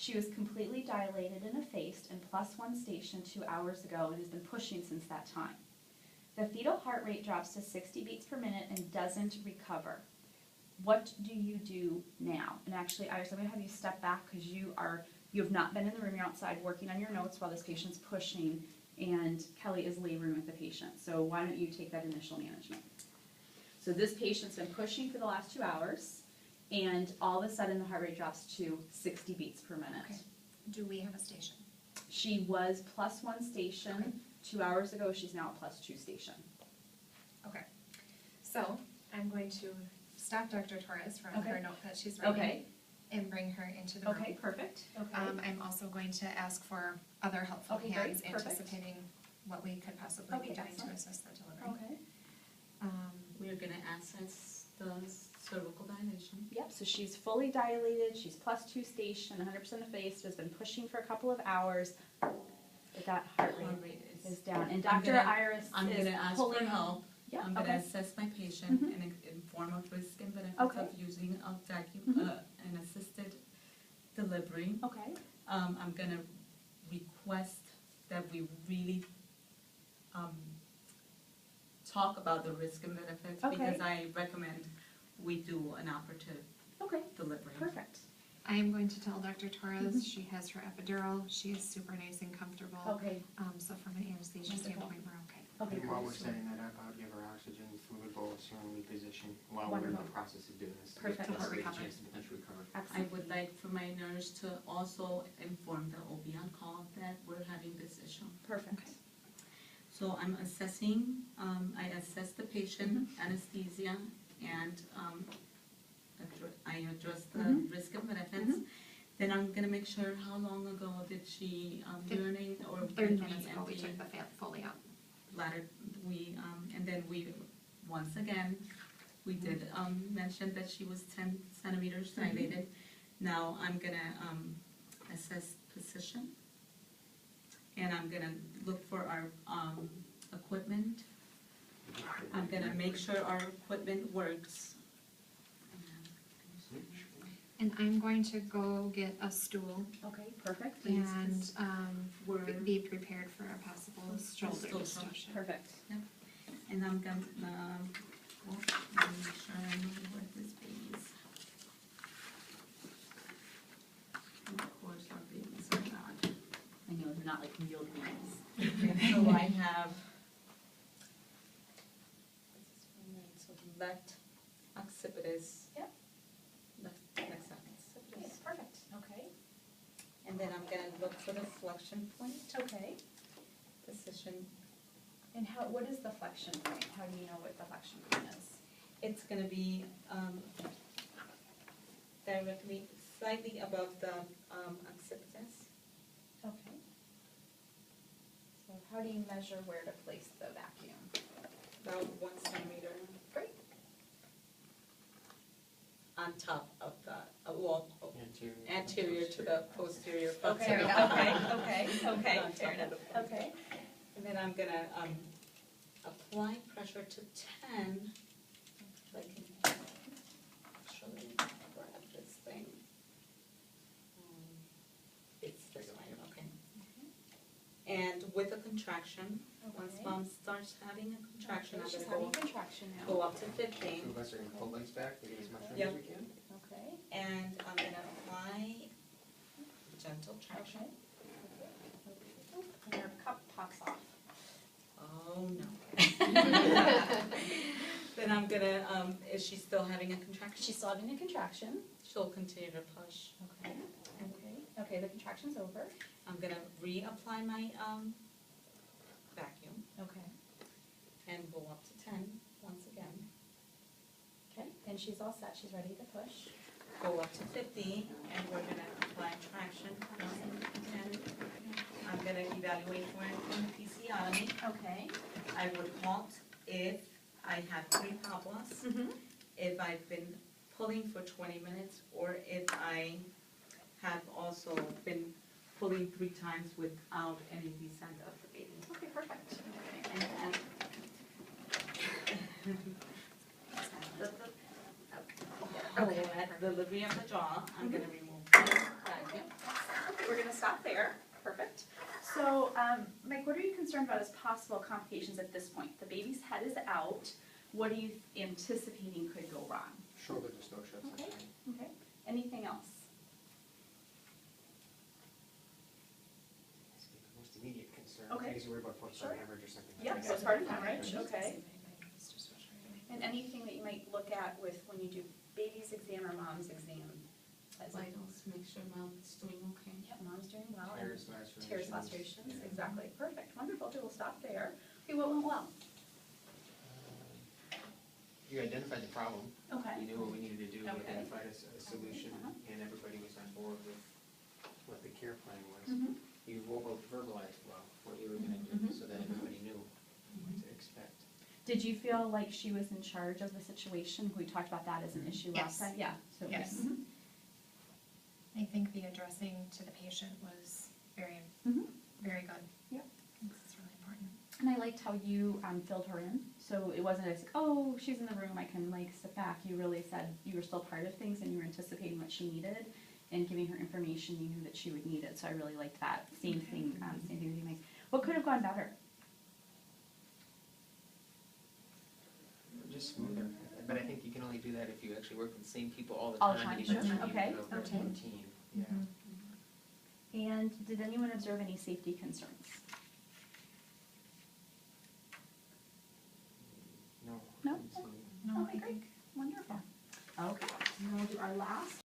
She was completely dilated and effaced in +1 station 2 hours ago and has been pushing since that time. The fetal heart rate drops to 60 beats per minute and doesn't recover. What do you do now? And actually, Iris, I'm going to have you step back because you have not been in the room. You're outside working on your notes while this patient's pushing, and Kelly is laboring with the patient. So why don't you take that initial management? So this patient's been pushing for the last 2 hours, and all of a sudden the heart rate drops to 60 beats per minute. Okay. Do we have a station? She was +1 station. Okay. 2 hours ago, she's now at +2 station. Okay. So I'm going to stop Dr. Torres from her note that she's writing Okay. and bring her into the room. Okay, perfect. Okay. I'm also going to ask for other helpful Okay, hands, great, perfect. anticipating what we could possibly be Okay, doing to excellent. assist the delivery. Okay. We're going to assess the cervical dilation. Yep, so she's fully dilated, she's +2 station, 100% effaced, has been pushing for a couple of hours, but that heart Heart rate rate is is. down. And I'm Dr. gonna- Iris I'm is going to ask pulling for help. Yeah, I'm going to okay. assess my patient Mhm. and inform of risk and benefits Okay. of using a vacuum, Mhm. an assisted delivery. Okay. I'm going to request that we really talk about the risk and benefits Okay. because I recommend we do an operative Okay, delivery. perfect. I am going to tell Dr. Torres she has her epidural, she is super nice and comfortable. Okay, So from an anesthesia Wonderful. standpoint, we're okay. okay, And while cool. we're saying that, I would give her oxygen, fluid bolus, and reposition while we're in the Wonderful. process of doing this. Perfect. To give Heart her a recovery. chance to potentially recover. I Excellent. would like for my nurse to also inform the OB on call that we're having this issue. Perfect. So I'm assessing, I assess the patient, anesthesia, and I address the Mhm. risk and benefits. Then I'm gonna make sure how long ago did she urinate or 30 did we minutes ago, we empty took the Foley out. bladder? And then we, once again, we did mention that she was 10 centimeters dilated. Now I'm gonna assess position. And I'm gonna look for our equipment. I'm gonna make sure our equipment works. And I'm going to go get a stool Okay, perfect. and We're, be prepared for a possible shoulder Shoulder. discussion. Perfect. and I'm gonna, let me make sure I know where this baby is. Of course, our babies are not. I know, they're not like real hands. So I have, so left occipitus. Yep. Left occipitus. Perfect. Okay. And then I'm gonna look for the flexion point, Okay. position. And what is the flexion point? How do you know what the flexion point is? It's gonna be, directly, slightly above the, occipitus. Okay. So how do you measure where to place the vacuum? About 1 centimeter. Great. On top of the, well, Anterior. anterior to the posterior. Okay, flexion. okay, On fair top enough. of the- Okay. And then I'm gonna, apply pressure to 10. If I can actually grab this thing. It's this way, okay. And with a contraction, once Okay. mom starts having a contraction, I'm She's gonna having contraction go now. up to 15. Two of us are gonna pull legs back, we get as much room Yep. as we can. Okay. And I'm gonna apply gentle traction. Okay. And your cup pops off. Oh, no. Then I'm gonna, is she still having a contraction? She's still having a contraction. She'll continue to push. Okay. Okay. Okay, the contraction's over. I'm gonna reapply my, vacuum Okay. and go up to 10 once again. Okay, and she's all set. She's ready to push. Go up to 50 and we're gonna apply traction. And I'm gonna evaluate for an episiotomy. Okay. I would halt if I have 3 papulas, Mm-hmm. if I've been pulling for 20 minutes, or if I have also been pulling 3 times without any descent of the baby. Okay, perfect. And at the delivery of the jaw, I'm gonna remove the vacuum. stop there. Perfect. So, Mike, what are you concerned about as possible complications at this point? The baby's head is out. What are you anticipating could go wrong? Shoulder dystocia, that's Okay. fine. Okay. Anything else? That's the most immediate concern. Okay. Because you worry about postpartum Sure. hemorrhage or something. Yep, like so that. postpartum hemorrhage, okay. My nose just was showing. And anything that you might look at with when you do baby's exam or mom's exam? As a- Vitals, make sure mom's doing okay. Yep, mom's doing well. and Tears, lacerations. Tears, lacerations, Yeah. exactly. Perfect, wonderful. Okay, we'll stop there. Okay, what went well? You identified the problem. Okay. You knew what we needed to do. We Okay. identified a solution, Uh-huh. and everybody was on board with what the care plan was. Mhm. You verbalized well what you were gonna do, Mhm. so that everybody knew what to expect. Did you feel like she was in charge of the situation? We talked about that as an issue last Yes. time. Yeah. So Yes. Mhm. I think the addressing to the patient was very, Mhm. very good. Yep. I think this is really important. And I liked how you filled her in. So it wasn't as, oh, she's in the room, I can like sit back. You really said you were still part of things and you were anticipating what she needed and giving her information you knew that she would need it. So I really liked that. Same thing with you, Mike. What could have gone better? Just smoother, but I think you can only do that if you actually work with the same people all the All the time. time, and sure. you actually Okay, develop a okay. routine. Yeah. And did anyone observe any safety concerns? No. No? I didn't see any. No, Okay, I great. think Wonderful. Okay, so now we'll do our last